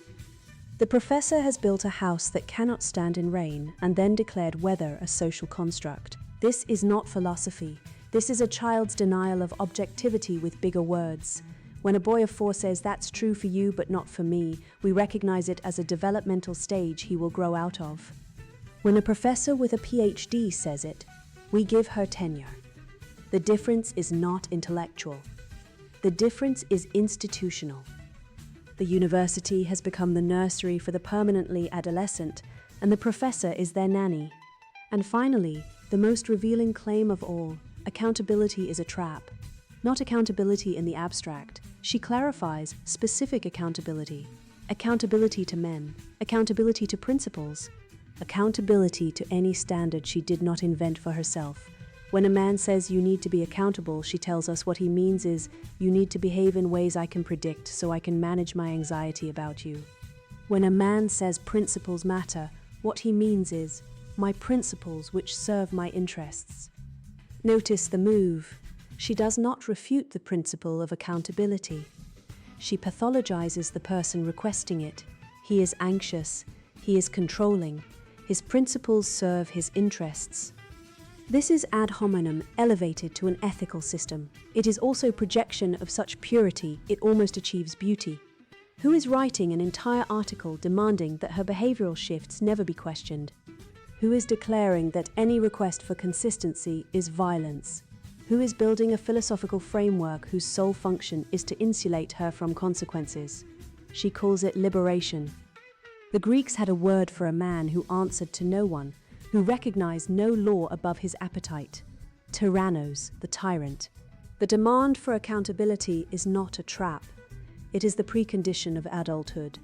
The professor has built a house that cannot stand in rain and then declared weather a social construct. This is not philosophy. This is a child's denial of objectivity with bigger words. When a boy of 4 says, that's true for you but not for me, we recognize it as a developmental stage he will grow out of. When a professor with a PhD says it, we give her tenure. The difference is not intellectual. The difference is institutional. The university has become the nursery for the permanently adolescent, and the professor is their nanny. And finally, the most revealing claim of all, accountability is a trap. Not accountability in the abstract. She clarifies specific accountability. Accountability to men. Accountability to principles. Accountability to any standard she did not invent for herself. When a man says you need to be accountable, she tells us what he means is you need to behave in ways I can predict so I can manage my anxiety about you. When a man says principles matter, what he means is, my principles which serve my interests. Notice the move. She does not refute the principle of accountability. She pathologizes the person requesting it. He is anxious. He is controlling. His principles serve his interests. This is ad hominem elevated to an ethical system. It is also projection of such purity it almost achieves beauty. Who is writing an entire article demanding that her behavioral shifts never be questioned? Who is declaring that any request for consistency is violence? Who is building a philosophical framework whose sole function is to insulate her from consequences? She calls it liberation. The Greeks had a word for a man who answered to no one, who recognized no law above his appetite. Tyrannos, the tyrant. The demand for accountability is not a trap. It is the precondition of adulthood.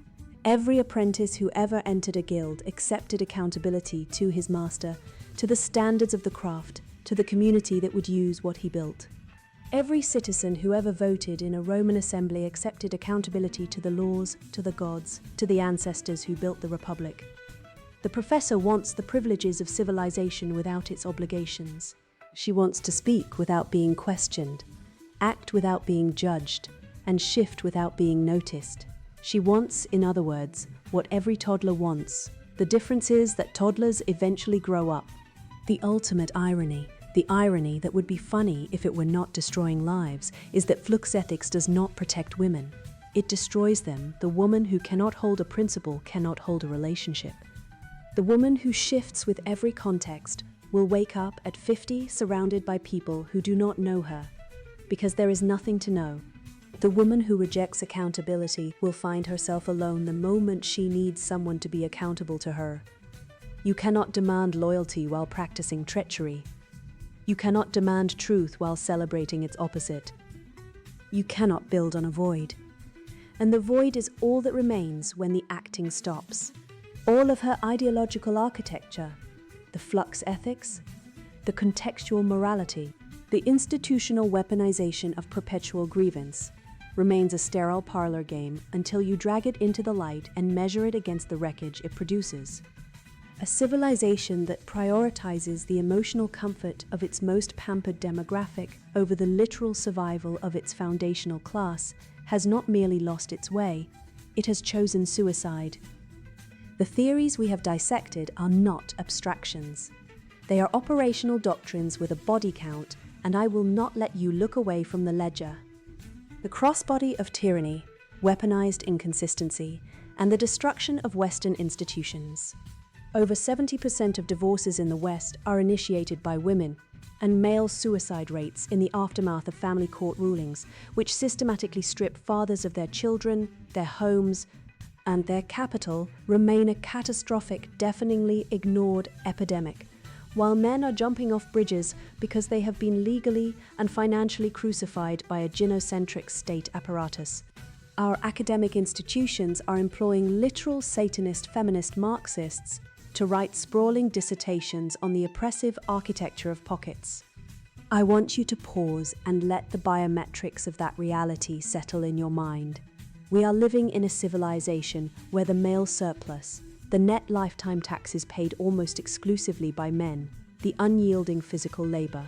Every apprentice who ever entered a guild accepted accountability to his master, to the standards of the craft, to the community that would use what he built. Every citizen who ever voted in a Roman assembly accepted accountability to the laws, to the gods, to the ancestors who built the republic. The professor wants the privileges of civilization without its obligations. She wants to speak without being questioned, act without being judged, and shift without being noticed. She wants, in other words, what every toddler wants. The difference is that toddlers eventually grow up. The ultimate irony, the irony that would be funny if it were not destroying lives, is that flux ethics does not protect women. It destroys them. The woman who cannot hold a principle cannot hold a relationship. The woman who shifts with every context will wake up at 50 surrounded by people who do not know her, because there is nothing to know. The woman who rejects accountability will find herself alone the moment she needs someone to be accountable to her. You cannot demand loyalty while practicing treachery. You cannot demand truth while celebrating its opposite. You cannot build on a void. And the void is all that remains when the acting stops. All of her ideological architecture, the flux ethics, the contextual morality, the institutional weaponization of perpetual grievance, remains a sterile parlor game until you drag it into the light and measure it against the wreckage it produces. A civilization that prioritizes the emotional comfort of its most pampered demographic over the literal survival of its foundational class has not merely lost its way, it has chosen suicide. The theories we have dissected are not abstractions. They are operational doctrines with a body count, and I will not let you look away from the ledger. The crossbody of tyranny, weaponized inconsistency, and the destruction of Western institutions. Over 70% of divorces in the West are initiated by women, and male suicide rates in the aftermath of family court rulings, which systematically strip fathers of their children, their homes, and their capital, remain a catastrophic, deafeningly ignored epidemic, while men are jumping off bridges because they have been legally and financially crucified by a gynocentric state apparatus. Our academic institutions are employing literal Satanist feminist Marxists to write sprawling dissertations on the oppressive architecture of pockets. I want you to pause and let the biometrics of that reality settle in your mind. We are living in a civilization where the male surplus, the net lifetime taxes paid almost exclusively by men, the unyielding physical labor.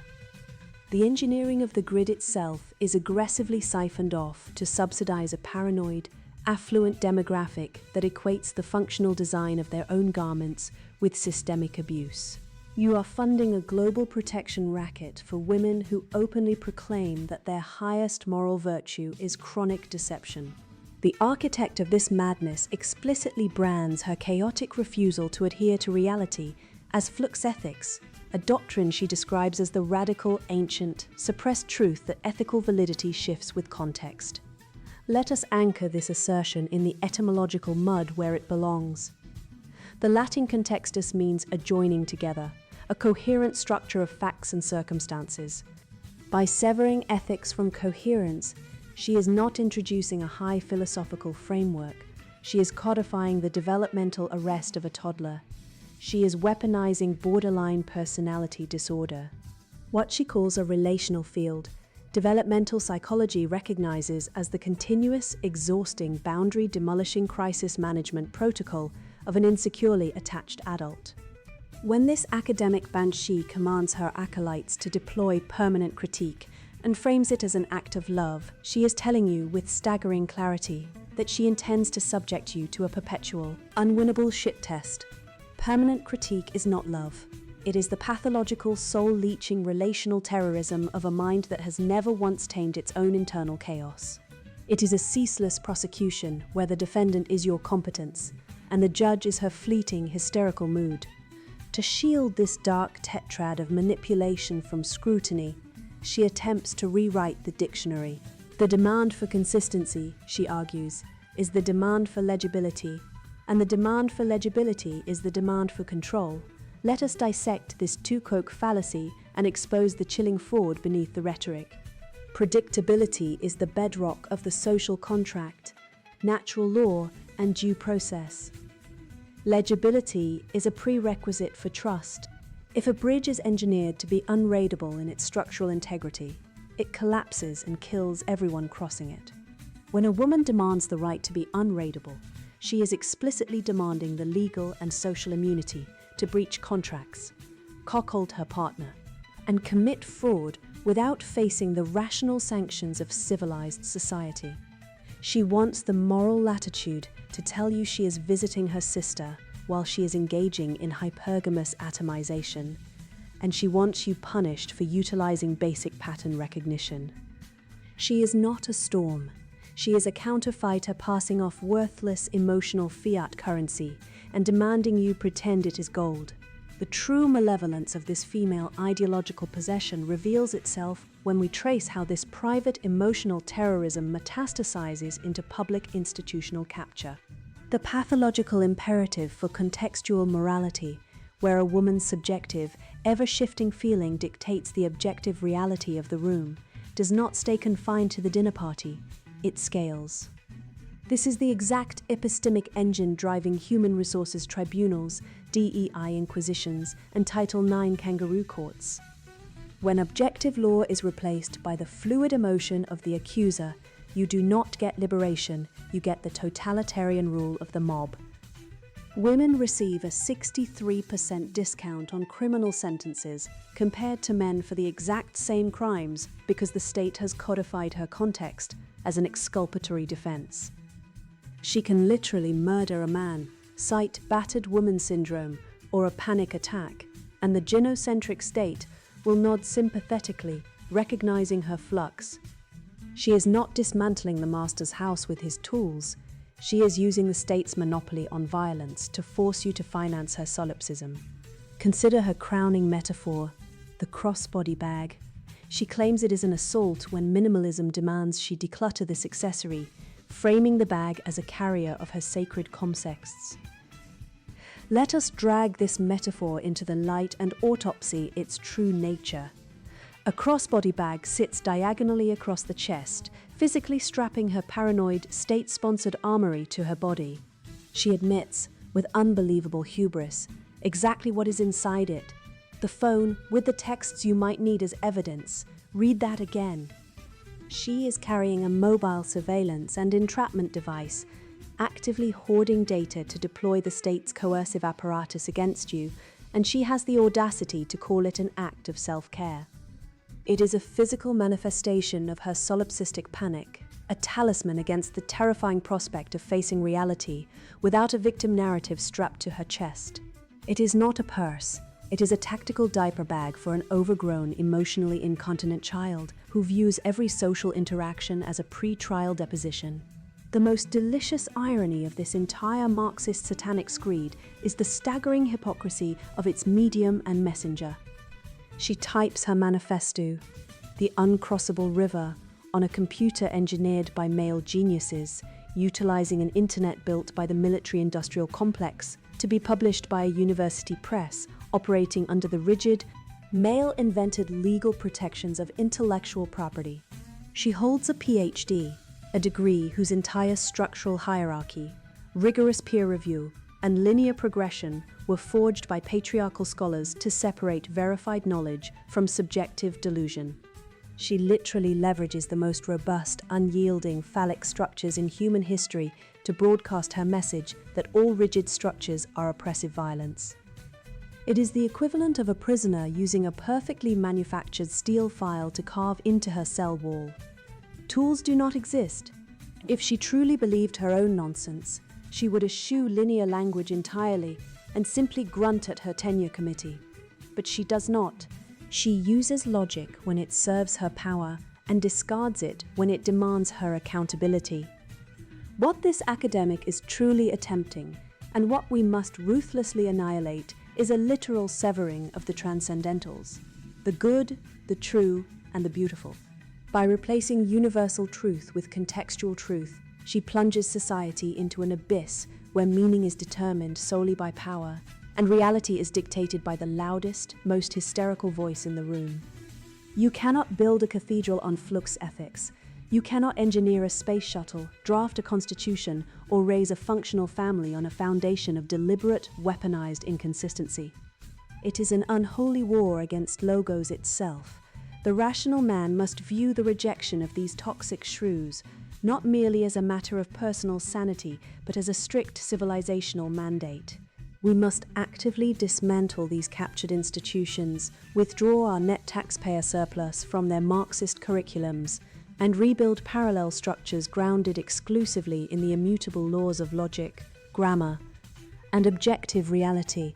The engineering of the grid itself is aggressively siphoned off to subsidize a paranoid, affluent demographic that equates the functional design of their own garments with systemic abuse. You are funding a global protection racket for women who openly proclaim that their highest moral virtue is chronic deception. The architect of this madness explicitly brands her chaotic refusal to adhere to reality as flux ethics, a doctrine she describes as the radical, ancient, suppressed truth that ethical validity shifts with context. Let us anchor this assertion in the etymological mud where it belongs. The Latin contextus means a joining together, a coherent structure of facts and circumstances. By severing ethics from coherence, she is not introducing a high philosophical framework. She is codifying the developmental arrest of a toddler. She is weaponizing borderline personality disorder. What she calls a relational field Developmental psychology recognizes as the continuous, exhausting, boundary-demolishing crisis management protocol of an insecurely attached adult. When this academic banshee commands her acolytes to deploy permanent critique and frames it as an act of love, she is telling you with staggering clarity that she intends to subject you to a perpetual, unwinnable shit test. Permanent critique is not love. It is the pathological, soul-leeching relational terrorism of a mind that has never once tamed its own internal chaos. It is a ceaseless prosecution where the defendant is your competence and the judge is her fleeting, hysterical mood. To shield this dark tetrad of manipulation from scrutiny, she attempts to rewrite the dictionary. The demand for consistency, she argues, is the demand for legibility, and the demand for legibility is the demand for control. Let us dissect this two-coke fallacy and expose the chilling fraud beneath the rhetoric. Predictability is the bedrock of the social contract, natural law, and due process. Legibility is a prerequisite for trust. If a bridge is engineered to be unraidable in its structural integrity, it collapses and kills everyone crossing it. When a woman demands the right to be unraidable, she is explicitly demanding the legal and social immunity to breach contracts, cuckold her partner, and commit fraud without facing the rational sanctions of civilized society. She wants the moral latitude to tell you she is visiting her sister while she is engaging in hypergamous atomization, and she wants you punished for utilizing basic pattern recognition. She is not a storm. She is a counterfeiter passing off worthless emotional fiat currency and demanding you pretend it is gold. The true malevolence of this female ideological possession reveals itself when we trace how this private emotional terrorism metastasizes into public institutional capture. The pathological imperative for contextual morality, where a woman's subjective, ever-shifting feeling dictates the objective reality of the room, does not stay confined to the dinner party. It scales. This is the exact epistemic engine driving human resources tribunals, DEI inquisitions, and Title IX kangaroo courts. When objective law is replaced by the fluid emotion of the accuser, you do not get liberation, you get the totalitarian rule of the mob. Women receive a 63% discount on criminal sentences compared to men for the exact same crimes because the state has codified her context as an exculpatory defense. She can literally murder a man, cite battered woman syndrome, or a panic attack, and the gynocentric state will nod sympathetically, recognizing her flux. She is not dismantling the master's house with his tools. She is using the state's monopoly on violence to force you to finance her solipsism. Consider her crowning metaphor, the crossbody bag. She claims it is an assault when minimalism demands she declutter this accessory, framing the bag as a carrier of her sacred comsexts. Let us drag this metaphor into the light and autopsy its true nature. A crossbody bag sits diagonally across the chest, physically strapping her paranoid, state-sponsored armory to her body. She admits, with unbelievable hubris, exactly what is inside it. The phone, with the texts you might need as evidence. Read that again. She is carrying a mobile surveillance and entrapment device, actively hoarding data to deploy the state's coercive apparatus against you, and she has the audacity to call it an act of self-care. It is a physical manifestation of her solipsistic panic, a talisman against the terrifying prospect of facing reality without a victim narrative strapped to her chest. It is not a purse. It is a tactical diaper bag for an overgrown, emotionally incontinent child who views every social interaction as a pre-trial deposition. The most delicious irony of this entire Marxist satanic screed is the staggering hypocrisy of its medium and messenger. She types her manifesto, the uncrossable river, on a computer engineered by male geniuses, utilizing an internet built by the military-industrial complex to be published by a university press operating under the rigid, male-invented legal protections of intellectual property. She holds a PhD, a degree whose entire structural hierarchy, rigorous peer review, and linear progression were forged by patriarchal scholars to separate verified knowledge from subjective delusion. She literally leverages the most robust, unyielding, phallic structures in human history to broadcast her message that all rigid structures are oppressive violence. It is the equivalent of a prisoner using a perfectly manufactured steel file to carve into her cell wall. Tools do not exist. If she truly believed her own nonsense, she would eschew linear language entirely and simply grunt at her tenure committee. But she does not. She uses logic when it serves her power and discards it when it demands her accountability. What this academic is truly attempting, and what we must ruthlessly annihilate, is a literal severing of the transcendentals, the good, the true, and the beautiful. By replacing universal truth with contextual truth, she plunges society into an abyss where meaning is determined solely by power, and reality is dictated by the loudest, most hysterical voice in the room. You cannot build a cathedral on flux ethics. You cannot engineer a space shuttle, draft a constitution, or raise a functional family on a foundation of deliberate, weaponized inconsistency. It is an unholy war against logos itself. The rational man must view the rejection of these toxic shrews not merely as a matter of personal sanity, but as a strict civilizational mandate. We must actively dismantle these captured institutions, withdraw our net taxpayer surplus from their Marxist curriculums, and rebuild parallel structures grounded exclusively in the immutable laws of logic, grammar, and objective reality.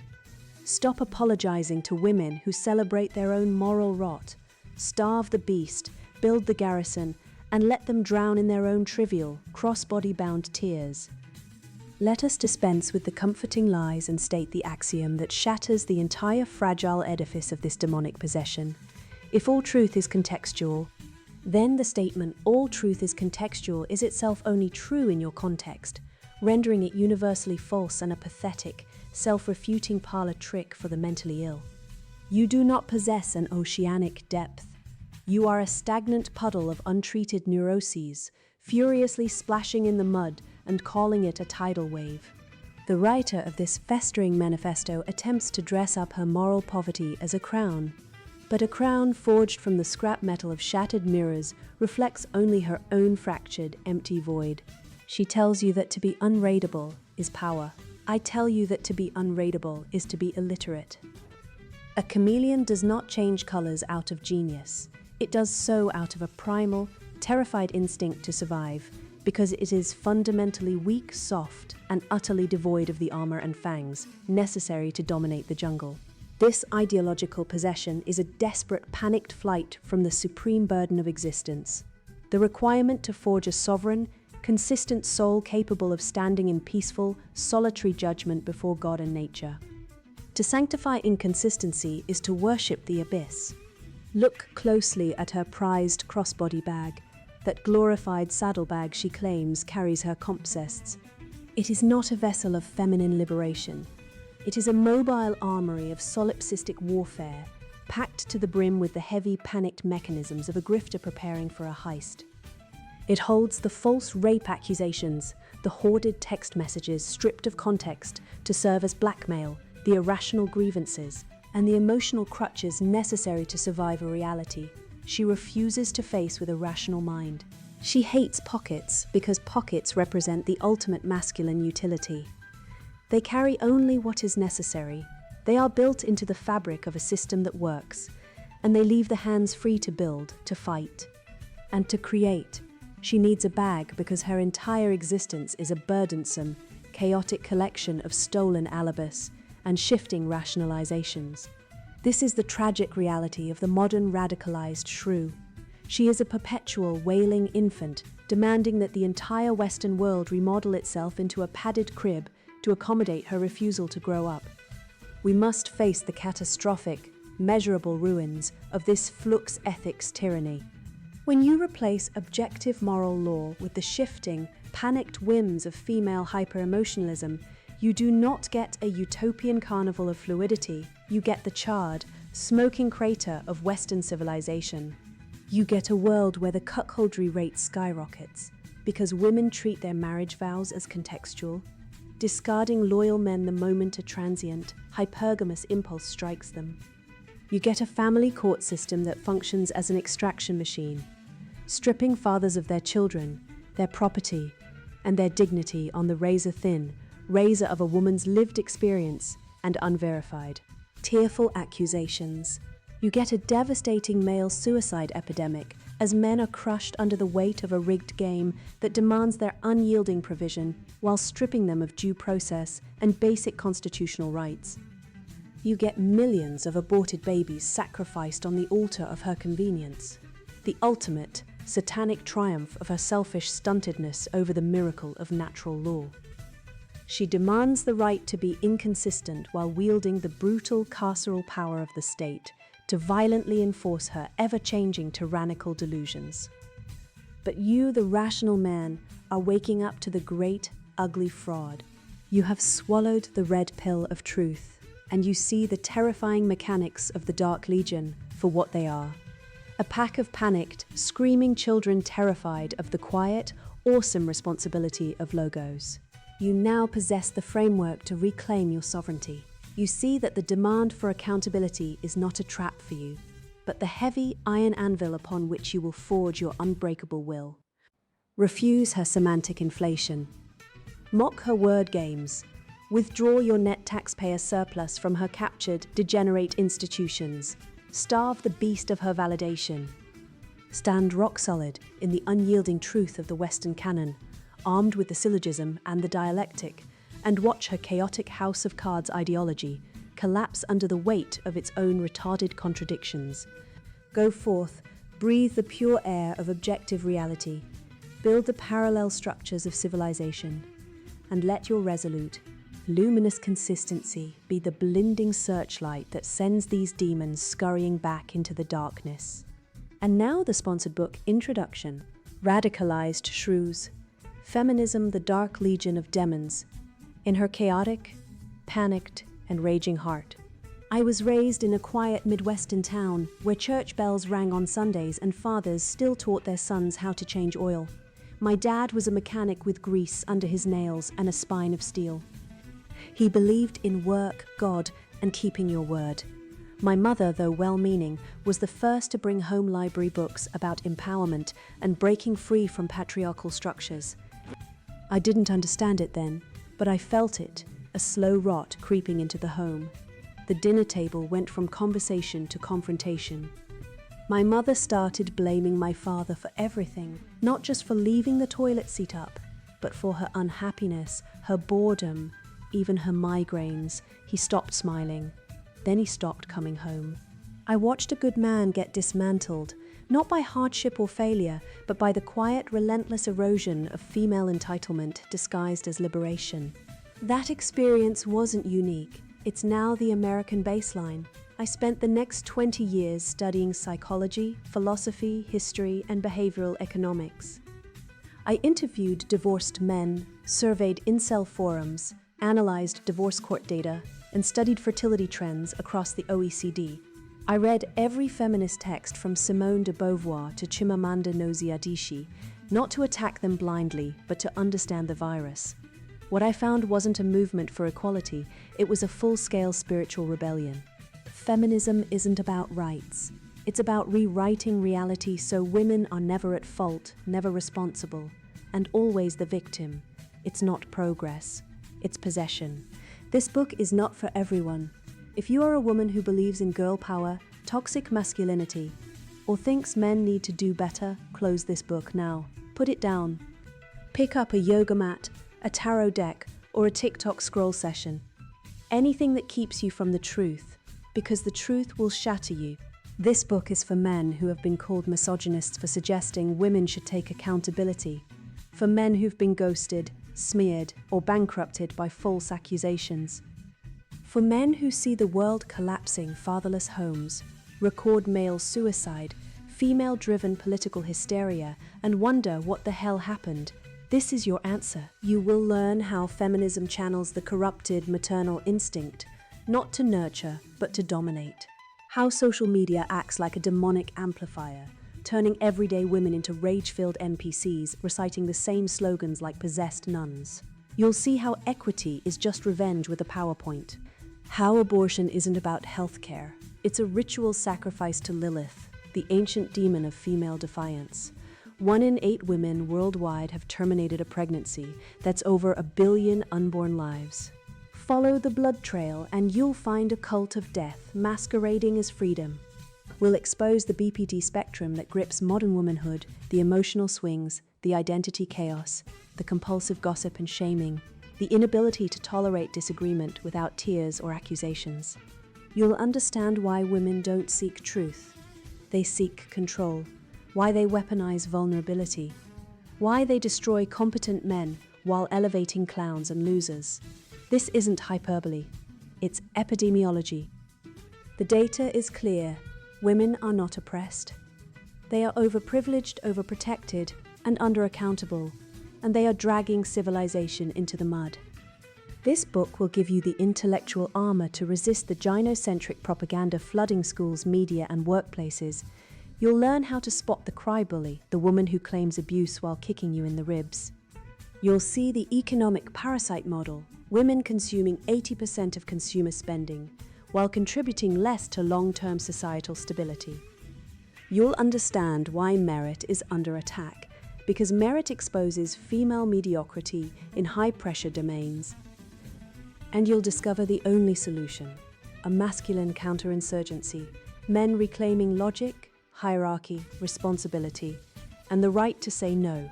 Stop apologizing to women who celebrate their own moral rot. Starve the beast, build the garrison, and let them drown in their own trivial, cross-body-bound tears. Let us dispense with the comforting lies and state the axiom that shatters the entire fragile edifice of this demonic possession. If all truth is contextual, then the statement, all truth is contextual, is itself only true in your context, rendering it universally false and a pathetic, self-refuting parlor trick for the mentally ill. You do not possess an oceanic depth. You are a stagnant puddle of untreated neuroses, furiously splashing in the mud and calling it a tidal wave. The writer of this festering manifesto attempts to dress up her moral poverty as a crown. But a crown forged from the scrap metal of shattered mirrors reflects only her own fractured, empty void. She tells you that to be unraidable is power. I tell you that to be unraidable is to be illiterate. A chameleon does not change colors out of genius. It does so out of a primal, terrified instinct to survive, because it is fundamentally weak, soft, and utterly devoid of the armor and fangs necessary to dominate the jungle. This ideological possession is a desperate, panicked flight from the supreme burden of existence, the requirement to forge a sovereign, consistent soul capable of standing in peaceful, solitary judgment before God and nature. To sanctify inconsistency is to worship the abyss. Look closely at her prized crossbody bag, that glorified saddlebag she claims carries her compsests. It is not a vessel of feminine liberation. It is a mobile armory of solipsistic warfare, packed to the brim with the heavy, panicked mechanisms of a grifter preparing for a heist. It holds the false rape accusations, the hoarded text messages stripped of context to serve as blackmail, the irrational grievances, and the emotional crutches necessary to survive a reality she refuses to face with a rational mind. She hates pockets because pockets represent the ultimate masculine utility. They carry only what is necessary. They are built into the fabric of a system that works, and they leave the hands free to build, to fight, and to create. She needs a bag because her entire existence is a burdensome, chaotic collection of stolen alibis and shifting rationalizations. This is the tragic reality of the modern radicalized shrew. She is a perpetual, wailing infant, demanding that the entire Western world remodel itself into a padded crib to accommodate her refusal to grow up. We must face the catastrophic, measurable ruins of this flux ethics tyranny. When you replace objective moral law with the shifting, panicked whims of female hyper-emotionalism, you do not get a utopian carnival of fluidity. You get the charred, smoking crater of Western civilization. You get a world where the cuckoldry rate skyrockets because women treat their marriage vows as contextual, discarding loyal men the moment a transient, hypergamous impulse strikes them. You get a family court system that functions as an extraction machine, stripping fathers of their children, their property, and their dignity on the razor-thin razor of a woman's lived experience and unverified, tearful accusations. You get a devastating male suicide epidemic as men are crushed under the weight of a rigged game that demands their unyielding provision while stripping them of due process and basic constitutional rights. You get millions of aborted babies sacrificed on the altar of her convenience, the ultimate satanic triumph of her selfish stuntedness over the miracle of natural law. She demands the right to be inconsistent while wielding the brutal carceral power of the state to violently enforce her ever-changing tyrannical delusions. But you, the rational man, are waking up to the great, ugly fraud. You have swallowed the red pill of truth, and you see the terrifying mechanics of the Dark Legion for what they are. A pack of panicked, screaming children terrified of the quiet, awesome responsibility of logos. You now possess the framework to reclaim your sovereignty. You see that the demand for accountability is not a trap for you, but the heavy iron anvil upon which you will forge your unbreakable will. Refuse her semantic inflation. Mock her word games. Withdraw your net taxpayer surplus from her captured, degenerate institutions. Starve the beast of her validation. Stand rock solid in the unyielding truth of the Western canon, armed with the syllogism and the dialectic, and watch her chaotic house of cards ideology collapse under the weight of its own retarded contradictions. Go forth, breathe the pure air of objective reality, build the parallel structures of civilization, and let your resolute, luminous consistency be the blinding searchlight that sends these demons scurrying back into the darkness. And now the sponsored book Introduction, Radicalised Shrews, Feminism, the Dark Legion of Demons, in her chaotic, panicked, and raging heart. I was raised in a quiet Midwestern town where church bells rang on Sundays and fathers still taught their sons how to change oil. My dad was a mechanic with grease under his nails and a spine of steel. He believed in work, God, and keeping your word. My mother, though well-meaning, was the first to bring home library books about empowerment and breaking free from patriarchal structures. I didn't understand it then, but I felt it, a slow rot creeping into the home. The dinner table went from conversation to confrontation. My mother started blaming my father for everything, not just for leaving the toilet seat up, but for her unhappiness, her boredom, even her migraines. He stopped smiling. Then he stopped coming home. I watched a good man get dismantled, not by hardship or failure, but by the quiet, relentless erosion of female entitlement disguised as liberation. That experience wasn't unique. It's now the American baseline. I spent the next 20 years studying psychology, philosophy, history, and behavioral economics. I interviewed divorced men, surveyed incel forums, analyzed divorce court data, and studied fertility trends across the OECD. I read every feminist text from Simone de Beauvoir to Chimamanda Ngozi Adichie, not to attack them blindly, but to understand the virus. What I found wasn't a movement for equality, it was a full-scale spiritual rebellion. Feminism isn't about rights. It's about rewriting reality so women are never at fault, never responsible, and always the victim. It's not progress, it's possession. This book is not for everyone. If you are a woman who believes in girl power, toxic masculinity, or thinks men need to do better, close this book now. Put it down. Pick up a yoga mat, a tarot deck, or a TikTok scroll session. Anything that keeps you from the truth, because the truth will shatter you. This book is for men who have been called misogynists for suggesting women should take accountability, for men who've been ghosted, smeared, or bankrupted by false accusations. For men who see the world collapsing fatherless homes, record male suicide, female-driven political hysteria, and wonder what the hell happened, this is your answer. You will learn how feminism channels the corrupted maternal instinct, not to nurture, but to dominate. How social media acts like a demonic amplifier, turning everyday women into rage-filled NPCs reciting the same slogans like possessed nuns. You'll see how equity is just revenge with a PowerPoint. How abortion isn't about healthcare, It's a ritual sacrifice to Lilith, the ancient demon of female defiance. 1 in 8 women worldwide have terminated a pregnancy. That's over 1 billion unborn lives. Follow the blood trail and you'll find a cult of death masquerading as freedom. We'll expose the BPD spectrum that grips modern womanhood, the emotional swings, the identity chaos, the compulsive gossip and shaming, the inability to tolerate disagreement without tears or accusations. You'll understand why women don't seek truth. They seek control, why they weaponize vulnerability, why they destroy competent men while elevating clowns and losers. This isn't hyperbole, it's epidemiology. The data is clear. Women are not oppressed. They are overprivileged, overprotected, and under-accountable, and they are dragging civilization into the mud. This book will give you the intellectual armor to resist the gynocentric propaganda flooding schools, media, and workplaces. You'll learn how to spot the cry bully, the woman who claims abuse while kicking you in the ribs. You'll see the economic parasite model, women consuming 80% of consumer spending, while contributing less to long-term societal stability. You'll understand why merit is under attack, because merit exposes female mediocrity in high-pressure domains. And you'll discover the only solution, a masculine counterinsurgency, men reclaiming logic, hierarchy, responsibility, and the right to say no.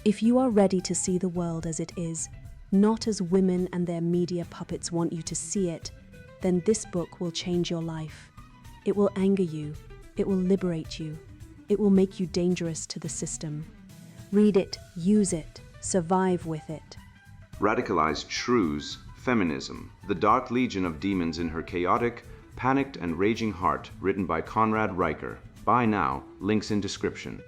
If you are ready to see the world as it is, not as women and their media puppets want you to see it, then this book will change your life. It will anger you. It will liberate you. It will make you dangerous to the system. Read it, use it, survive with it. Radicalised Shrews, Feminism, the Dark Legion of Demons in Her Chaotic, Panicked and Raging Heart, written by Conrad Riker. Buy now, links in description.